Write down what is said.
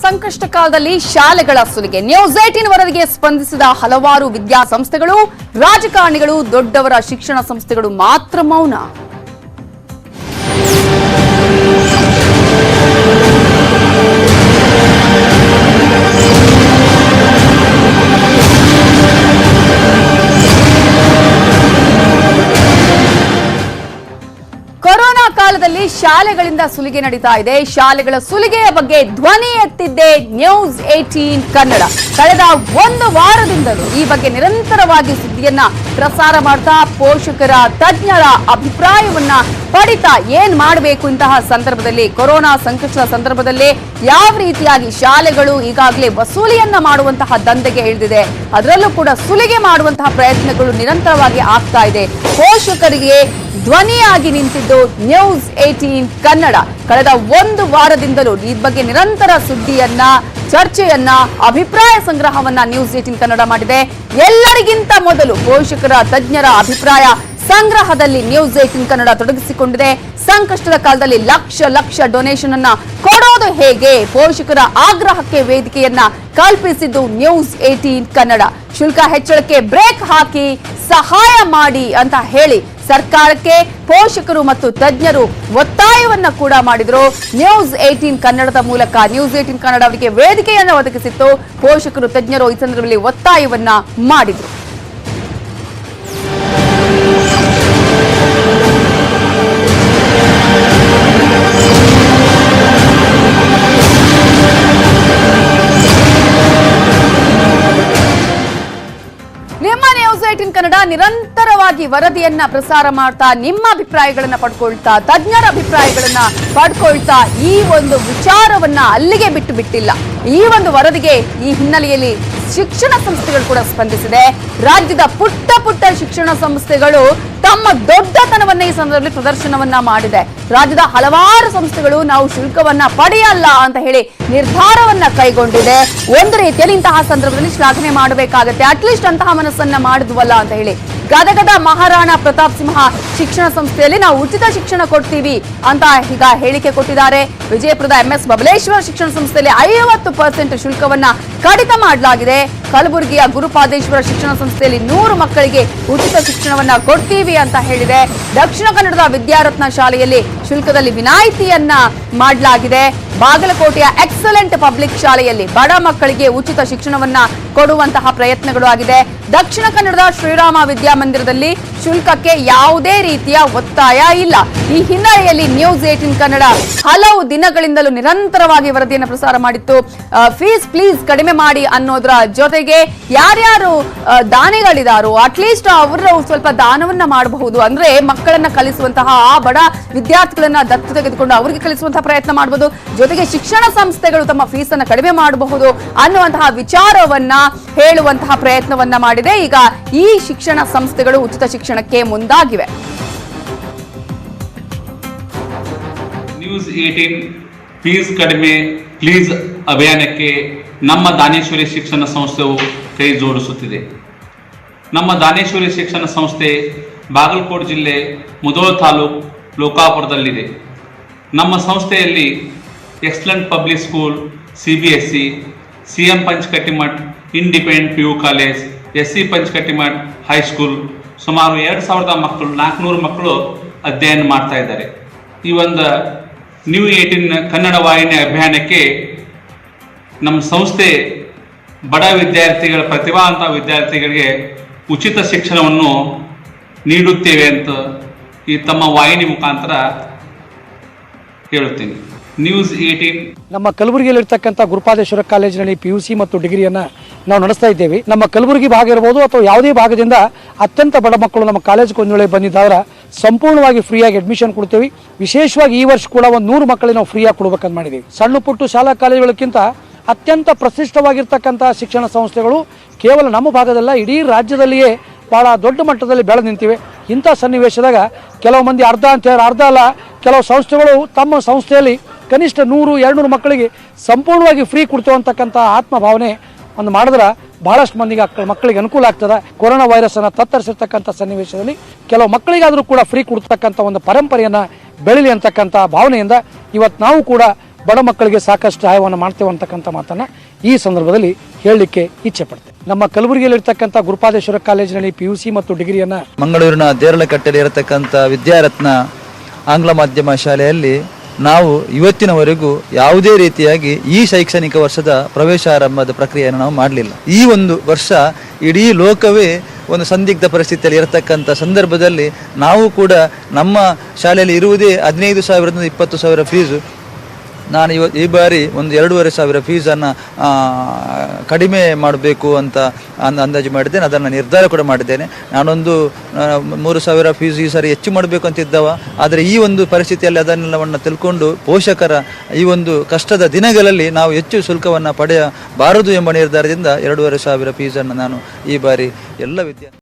ಸಂಕಷ್ಟ ಕಾಲದಲ್ಲಿ ಶಾಲೆಗಳ ಸುಲಿಗೆ. ನ್ಯೂಸ್ 18 ವರದಿಗೆ ಸ್ಪಂದಿಸಿದ ಹಲವಾರು ವಿದ್ಯಾಸಂಸ್ಥೆಗಳು, ರಾಜಕಾರಣಿಗಳು, ದೊಡ್ಡವರ ಶಿಕ್ಷಣ ಸಂಸ್ಥೆಗಳು ಮಾತ್ರ ಮೌನ. ಕೊರೋನಾ ಕಾಲದಲ್ಲಿ ಶಾಲೆಗಳಿಂದ ಸುಲಿಗೆ ನಡೀತಾ ಇದೆ. ಶಾಲೆಗಳ ಸುಲಿಗೆಯ ಬಗ್ಗೆ ಧ್ವನಿ ಎತ್ತಿದ್ದೆ ನ್ಯೂಸ್ 18 ಕನ್ನಡ. ಕಳೆದ ಒಂದು ವಾರದಿಂದಲೂ ಈ ಬಗ್ಗೆ ನಿರಂತರವಾಗಿ ಸುದ್ದಿಯನ್ನ ಪ್ರಸಾರ ಮಾಡ್ತಾ ಪೋಷಕರ, ತಜ್ಞರ ಅಭಿಪ್ರಾಯವನ್ನ ಪಡಿತಾ ಏನ್ ಮಾಡಬೇಕು ಇಂತಹ ಸಂದರ್ಭದಲ್ಲಿ, ಕೊರೋನಾ ಸಂಕಷ್ಟದ ಸಂದರ್ಭದಲ್ಲಿ ಯಾವ ರೀತಿಯಾಗಿ ಶಾಲೆಗಳು ಈಗಾಗಲೇ ವಸೂಲಿಯನ್ನ ಮಾಡುವಂತಹ ದಂಧೆಗೆ ಇಳಿದಿದೆ, ಅದರಲ್ಲೂ ಕೂಡ ಸುಲಿಗೆ ಮಾಡುವಂತಹ ಪ್ರಯತ್ನಗಳು ನಿರಂತರವಾಗಿ ಆಗ್ತಾ ಇದೆ. ಪೋಷಕರಿಗೆ ಧ್ವನಿಯಾಗಿ ನಿಂತಿದ್ದು ನ್ಯೂಸ್ 18 ಕನ್ನಡ. ಕಳೆದ ಒಂದು ವಾರದಿಂದಲೂ ಈ ಬಗ್ಗೆ ನಿರಂತರ ಸುದ್ದಿಯನ್ನ, ಚರ್ಚೆಯನ್ನ, ಅಭಿಪ್ರಾಯ ಸಂಗ್ರಹವನ್ನ ನ್ಯೂಸ್ 18 ಕನ್ನಡ ಮಾಡಿದೆ. ಎಲ್ಲರಿಗಿಂತ ಮೊದಲು ಪೋಷಕರ, ತಜ್ಞರ ಅಭಿಪ್ರಾಯ ಸಂಗ್ರಹದಲ್ಲಿ ನ್ಯೂಸ್ 18 ಕನ್ನಡ ತೊಡಗಿಸಿಕೊಂಡಿದೆ. ಸಂಕಷ್ಟದ ಕಾಲದಲ್ಲಿ ಲಕ್ಷ ಲಕ್ಷ ಡೊನೇಷನ್ ಅನ್ನ ಕೊಡೋದು ಹೇಗೆ, ಪೋಷಕರ ಆಗ್ರಹಕ್ಕೆ ವೇದಿಕೆಯನ್ನ ಕಲ್ಪಿಸಿದ್ದು ನ್ಯೂಸ್ 18 ಕನ್ನಡ. ಶುಲ್ಕ ಹೆಚ್ಚಳಕ್ಕೆ ಬ್ರೇಕ್ ಹಾಕಿ ಸಹಾಯ ಮಾಡಿ ಅಂತ ಹೇಳಿ ಸರ್ಕಾರಕ್ಕೆ ಪೋಷಕರು ಮತ್ತು ತಜ್ಞರು ಒತ್ತಾಯವನ್ನ ಕೂಡ ಮಾಡಿದ್ರು. ನ್ಯೂಸ್ 18 ಕನ್ನಡದ ಮೂಲಕ ನ್ಯೂಸ್ 18 ಕನ್ನಡ ಅವರಿಗೆ ವೇದಿಕೆಯನ್ನು ಒದಗಿಸಿತ್ತು. ಪೋಷಕರು, ತಜ್ಞರು ಈ ಸಂದರ್ಭದಲ್ಲಿ ಒತ್ತಾಯವನ್ನ ಮಾಡಿದ್ರು. ನಿಮ್ಮ ನ್ಯೂಸ್ 18 ಕನ್ನಡ ನಿರಂತರವಾಗಿ ವರದಿಯನ್ನ ಪ್ರಸಾರ ಮಾಡ್ತಾ, ನಿಮ್ಮ ಅಭಿಪ್ರಾಯಗಳನ್ನ ಪಡ್ಕೊಳ್ತಾ, ತಜ್ಞರ ಅಭಿಪ್ರಾಯಗಳನ್ನ ಪಡ್ಕೊಳ್ತಾ ಈ ಒಂದು ವಿಚಾರವನ್ನ ಅಲ್ಲಿಗೆ ಬಿಟ್ಟಿಲ್ಲ. ಈ ಒಂದು ವರದಿಗೆ ಈ ಹಿನ್ನೆಲೆಯಲ್ಲಿ ಶಿಕ್ಷಣ ಸಂಸ್ಥೆಗಳು ಕೂಡ ಸ್ಪಂದಿಸಿದೆ. ರಾಜ್ಯದ ಪುಟ್ಟ ಪುಟ್ಟ ಶಿಕ್ಷಣ ಸಂಸ್ಥೆಗಳು ತಮ್ಮ ದೊಡ್ಡತನವನ್ನ ಈ ಸಂದರ್ಭದಲ್ಲಿ ಪ್ರದರ್ಶನವನ್ನ ಮಾಡಿದೆ. ರಾಜ್ಯದ ಹಲವಾರು ಸಂಸ್ಥೆಗಳು ನಾವು ಶುಲ್ಕವನ್ನ ಪಡೆಯಲ್ಲ ಅಂತ ಹೇಳಿ ನಿರ್ಧಾರವನ್ನ ಕೈಗೊಂಡಿದೆ. ಒಂದು ರೀತಿಯಲ್ಲಿ ಇಂತಹ ಸಂದರ್ಭದಲ್ಲಿ ಶ್ಲಾಘನೆ ಮಾಡಬೇಕಾಗತ್ತೆ. ಅಟ್ಲೀಸ್ಟ್ ಅಂತಹ ಮನಸ್ಸನ್ನ ಮಾಡಿದ್ವಲ್ಲ ಅಂತ ಹೇಳಿ ಗದಗದ ಮಹಾರಾಣಾ ಪ್ರತಾಪ್ ಸಿಂಹ ಶಿಕ್ಷಣ ಸಂಸ್ಥೆಯಲ್ಲಿ ನಾವು ಉಚಿತ ಶಿಕ್ಷಣ ಕೊಡ್ತೀವಿ ಅಂತ ಈಗ ಹೇಳಿಕೆ ಕೊಟ್ಟಿದ್ದಾರೆ. ವಿಜಯಪುರದ MS ಬಬಲೇಶ್ವರ ಶಿಕ್ಷಣ ಸಂಸ್ಥೆಯಲ್ಲಿ 50% ಶುಲ್ಕವನ್ನ ಕಡಿತ ಮಾಡಲಾಗಿದೆ. ಕಲಬುರಗಿಯ ಗುರುಪಾದೇಶ್ವರ ಶಿಕ್ಷಣ ಸಂಸ್ಥೆಯಲ್ಲಿ 100 ಮಕ್ಕಳಿಗೆ ಉಚಿತ ಶಿಕ್ಷಣವನ್ನ ಕೊಡ್ತೀವಿ ಅಂತ ಹೇಳಿದೆ. ದಕ್ಷಿಣ ಕನ್ನಡದ ವಿದ್ಯಾರತ್ನ ಶಾಲೆಯಲ್ಲಿ ಶುಲ್ಕದಲ್ಲಿ ವಿನಾಯಿತಿಯನ್ನ ಮಾಡಲಾಗಿದೆ. ಬಾಗಲಕೋಟೆಯ ಎಕ್ಸಲೆಂಟ್ ಪಬ್ಲಿಕ್ ಶಾಲೆಯಲ್ಲಿ ಬಡ ಮಕ್ಕಳಿಗೆ ಉಚಿತ ಶಿಕ್ಷಣವನ್ನ ಕೊಡುವಂತಹ ಪ್ರಯತ್ನಗಳು ಆಗಿದೆ. ದಕ್ಷಿಣ ಕನ್ನಡದ ಶ್ರೀರಾಮ ವಿದ್ಯಾಮಂದಿರದಲ್ಲಿ ಶುಲ್ಕಕ್ಕೆ ಯಾವುದೇ ರೀತಿಯ ಒತ್ತಾಯ ಇಲ್ಲ. ಈ ಹಿನ್ನೆಲೆಯಲ್ಲಿ ನ್ಯೂಸ್ 18 ಕನ್ನಡ ಹಲವು ದಿನಗಳಿಂದಲೂ ನಿರಂತರವಾಗಿ ವರದಿಯನ್ನು ಪ್ರಸಾರ ಮಾಡಿತ್ತು. ಫೀಸ್ ಪ್ಲೀಸ್ ಕಡಿಮೆ ಮಾಡಿ ಅನ್ನೋದ್ರ ಜೊತೆಗೆ ಯಾರ್ಯಾರು ದಾನಿಗಳಿದಾರೋ ಅಟ್ಲೀಸ್ಟ್ ಅವರು ಸ್ವಲ್ಪ ದಾನವನ್ನ ಮಾಡಬಹುದು, ಅಂದ್ರೆ ಮಕ್ಕಳನ್ನ ಕಲಿಸುವಂತಹ ಆ ಬಡ ವಿದ್ಯಾರ್ಥಿಗಳನ್ನ ದತ್ತು ತೆಗೆದುಕೊಂಡು ಅವರಿಗೆ ಕಲಿಸುವಂತಹ ಪ್ರಯತ್ನ ಮಾಡಬಹುದು. ಜೊತೆಗೆ ಶಿಕ್ಷಣ ಸಂಸ್ಥೆಗಳು ತಮ್ಮ ಫೀಸ್ ಅನ್ನ ಕಡಿಮೆ ಮಾಡಬಹುದು ಅನ್ನುವಂತಹ ವಿಚಾರವನ್ನ ಹೇಳುವಂತಹ ಪ್ರಯತ್ನವನ್ನ ಮಾಡಿದೆ. ಈಗ ಈ ಶಿಕ್ಷಣ ಸಂಸ್ಥೆಗಳು ಉಚಿತ ಶಿಕ್ಷಣಕ್ಕೆ ಮುಂದಾಗಿವೆ. ನ್ಯೂಸ್ 18 ಫೀಸ್ ಕಡಿಮೆ ಪ್ಲೀಸ್ ಅಭಿಯಾನಕ್ಕೆ ನಮ್ಮ ದಾನೇಶ್ವರಿ ಶಿಕ್ಷಣ ಸಂಸ್ಥೆಯು ಕೈ ಜೋಡಿಸುತ್ತಿದೆ. ನಮ್ಮ ದಾನೇಶ್ವರಿ ಶಿಕ್ಷಣ ಸಂಸ್ಥೆ ಬಾಗಲಕೋಟೆ ಜಿಲ್ಲೆ ಮುಧೋಳ ತಾಲೂಕು ಲೋಕಾಪುರದಲ್ಲಿದೆ. ನಮ್ಮ ಸಂಸ್ಥೆಯಲ್ಲಿ excellent public school, CBSE, CM Panchakattimath independent PU college, SC Panchakattimath high school ಸುಮಾರು 2000 ಮಕ್ಕಳು, 400 ಮಕ್ಕಳು ಅಧ್ಯಯನ ಮಾಡ್ತಾ ಇದ್ದಾರೆ. ಈ ಒಂದು ನ್ಯೂಸ್ 18 ಕನ್ನಡ ವಾಹಿನಿ ಅಭಿಯಾನಕ್ಕೆ ನಮ್ಮ ಸಂಸ್ಥೆ ಬಡ ವಿದ್ಯಾರ್ಥಿಗಳ, ಪ್ರತಿಭಾವಂತ ವಿದ್ಯಾರ್ಥಿಗಳಿಗೆ ಉಚಿತ ಶಿಕ್ಷಣವನ್ನು ನೀಡುತ್ತೇವೆ ಅಂತ ಈ ತಮ್ಮ ವಾಹಿನಿ ಮುಖಾಂತರ ಹೇಳುತ್ತೇನೆ. ನ್ಯೂಸ್ 18 ನಮ್ಮ ಕಲಬುರಗಿಯಲ್ಲಿರ್ತಕ್ಕಂಥ ಗುರುಪಾದೇಶ್ವರ ಕಾಲೇಜಿನಲ್ಲಿ PUC ಮತ್ತು ಡಿಗ್ರಿಯನ್ನು ನಾವು ನಡೆಸ್ತಾ ಇದ್ದೇವೆ. ನಮ್ಮ ಕಲಬುರಗಿ ಭಾಗ ಇರ್ಬೋದು ಅಥವಾ ಯಾವುದೇ ಭಾಗದಿಂದ ಅತ್ಯಂತ ಬಡ ಮಕ್ಕಳು ನಮ್ಮ ಕಾಲೇಜಿಗೆ ಒಂದು ವೇಳೆ ಬಂದಿದ್ದಾರ ಸಂಪೂರ್ಣವಾಗಿ ಫ್ರೀಯಾಗಿ ಅಡ್ಮಿಷನ್ ಕೊಡ್ತೇವೆ. ವಿಶೇಷವಾಗಿ ಈ ವರ್ಷ ಕೂಡ ಒಂದು 100 ಮಕ್ಕಳಿಗೆ ನಾವು ಫ್ರೀಯಾಗಿ ಕೊಡಬೇಕಂತ ಮಾಡಿದ್ದೀವಿ. ಸಣ್ಣ ಪುಟ್ಟು ಶಾಲಾ ಕಾಲೇಜುಗಳಕ್ಕಿಂತ ಅತ್ಯಂತ ಪ್ರತಿಷ್ಠವಾಗಿರ್ತಕ್ಕಂಥ ಶಿಕ್ಷಣ ಸಂಸ್ಥೆಗಳು ಕೇವಲ ನಮ್ಮ ಭಾಗದಲ್ಲ, ಇಡೀ ರಾಜ್ಯದಲ್ಲಿಯೇ ಭಾಳ ದೊಡ್ಡ ಮಟ್ಟದಲ್ಲಿ ಬೆಳೆದು ನಿಂತಿವೆ. ಇಂಥ ಸನ್ನಿವೇಶದಾಗ ಕೆಲವು ಮಂದಿ ಅರ್ಧ ಅಂತ ಹೇಳಿ ಅರ್ಧ ಅಲ್ಲ, ಕೆಲವು ಸಂಸ್ಥೆಗಳು ತಮ್ಮ ಸಂಸ್ಥೆಯಲ್ಲಿ ಕನಿಷ್ಠ 100-200 ಮಕ್ಕಳಿಗೆ ಸಂಪೂರ್ಣವಾಗಿ ಫ್ರೀ ಕೊಡ್ತೇವೆ ಅಂತಕ್ಕಂಥ ಆತ್ಮಭಾವನೆ ಒಂದು ಮಾಡಿದ್ರೆ ಬಹಳಷ್ಟು ಮಂದಿಗೆ ಮಕ್ಕಳಿಗೆ ಅನುಕೂಲ ಆಗ್ತದೆ. ಕೊರೋನಾ ವೈರಸ್ ಅನ್ನು ತತ್ತರಿಸಿರ್ತಕ್ಕಂಥ ಸನ್ನಿವೇಶದಲ್ಲಿ ಕೆಲವು ಮಕ್ಕಳಿಗಾದರೂ ಕೂಡ ಫ್ರೀ ಕೊಡ್ತಕ್ಕಂಥ ಒಂದು ಪರಂಪರೆಯನ್ನು ಬೆಳೀಲಿ ಅಂತಕ್ಕಂಥ ಭಾವನೆಯಿಂದ ಇವತ್ತು ನಾವು ಕೂಡ ಬಡ ಮಕ್ಕಳಿಗೆ ಸಾಕಷ್ಟು ಸಹಾಯವನ್ನು ಮಾಡ್ತೇವೆ ಅಂತಕ್ಕಂಥ ಮಾತನ್ನು ಈ ಸಂದರ್ಭದಲ್ಲಿ ಹೇಳಲಿಕ್ಕೆ ಇಚ್ಛೆ ಪಡ್ತೇವೆ. ನಮ್ಮ ಕಲಬುರಗಿಯಲ್ಲಿರ್ತಕ್ಕಂಥ ಗುರುಪಾದೇಶ್ವರ ಕಾಲೇಜಿನಲ್ಲಿ PUC ಮತ್ತು ಡಿಗ್ರಿಯನ್ನು ಮಂಗಳೂರಿನ ದೇರಳಕಟ್ಟೆಯಲ್ಲಿ ಇರತಕ್ಕಂಥ ವಿದ್ಯಾರತ್ನ ಆಂಗ್ಲ ಮಾಧ್ಯಮ ಶಾಲೆಯಲ್ಲಿ ನಾವು ಇವತ್ತಿನವರೆಗೂ ಯಾವುದೇ ರೀತಿಯಾಗಿ ಈ ಶೈಕ್ಷಣಿಕ ವರ್ಷದ ಪ್ರವೇಶಾರಂಭದ ಪ್ರಕ್ರಿಯೆಯನ್ನು ನಾವು ಮಾಡಲಿಲ್ಲ. ಈ ಒಂದು ವರ್ಷ ಇಡೀ ಲೋಕವೇ ಒಂದು ಸಂದಿಗ್ಧ ಪರಿಸ್ಥಿತಿಯಲ್ಲಿ ಇರತಕ್ಕಂಥ ಸಂದರ್ಭದಲ್ಲಿ ನಾವು ಕೂಡ ನಮ್ಮ ಶಾಲೆಯಲ್ಲಿ ಇರುವುದೇ 15,000ರಿಂದ 20,000 ಫೀಸು. ನಾನು ಈ ಬಾರಿ ಒಂದು 2,500 ಫೀಸನ್ನು ಕಡಿಮೆ ಮಾಡಬೇಕು ಅಂತ ಅಂದಾಜು ಮಾಡಿದ್ದೇನೆ. ಅದನ್ನು ನಿರ್ಧಾರ ಕೂಡ ಮಾಡಿದ್ದೇನೆ. ನಾನೊಂದು 3,000 ಫೀಸ್ ಈ ಸಾರಿ ಹೆಚ್ಚು ಮಾಡಬೇಕು ಅಂತಿದ್ದವ, ಆದರೆ ಈ ಒಂದು ಪರಿಸ್ಥಿತಿಯಲ್ಲಿ ಅದನ್ನೆಲ್ಲವನ್ನು ತಿಳ್ಕೊಂಡು ಪೋಷಕರ ಈ ಒಂದು ಕಷ್ಟದ ದಿನಗಳಲ್ಲಿ ನಾವು ಹೆಚ್ಚು ಶುಲ್ಕವನ್ನು ಪಡೆಯಬಾರದು ಎಂಬ ನಿರ್ಧಾರದಿಂದ 2,500 ಫೀಸನ್ನು ನಾನು ಈ ಬಾರಿ ಎಲ್ಲ